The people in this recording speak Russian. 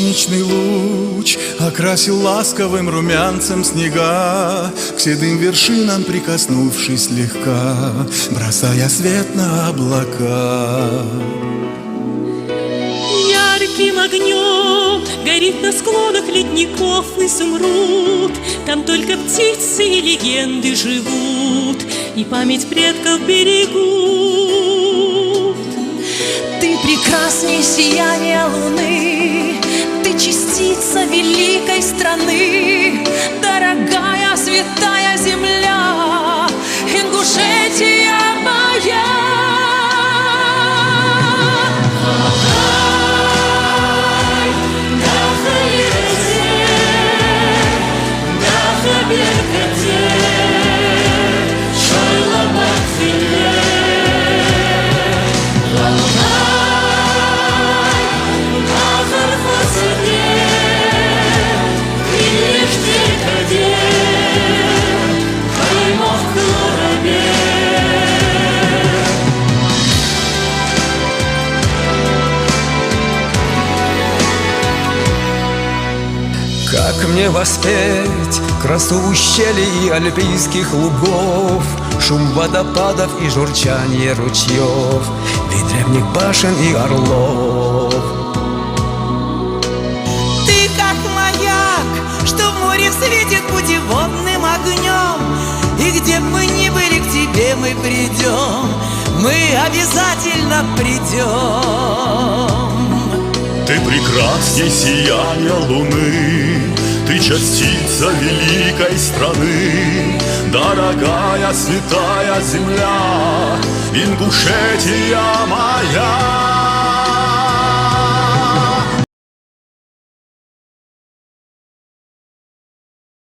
Солнечный луч окрасил ласковым румянцем снега, к седым вершинам прикоснувшись слегка, бросая свет на облака. Ярким огнем горит на склонах ледников изумруд. Там только птицы и легенды живут, и память предков берегут. Ты прекрасней сияния луны, ты частица великой страны, дорогая святая земля, Ингушетия моя. Как мне воспеть красу ущелий и альпийских лугов, шум водопадов и журчание ручьев, вид древних башен и орлов. Ты как маяк, что в море светит путеводным огнем, и где бы мы ни были, к тебе мы придем, мы обязательно придем. Ты прекрасней сияния луны, ты частица великой страны, дорогая святая земля, Ингушетия моя.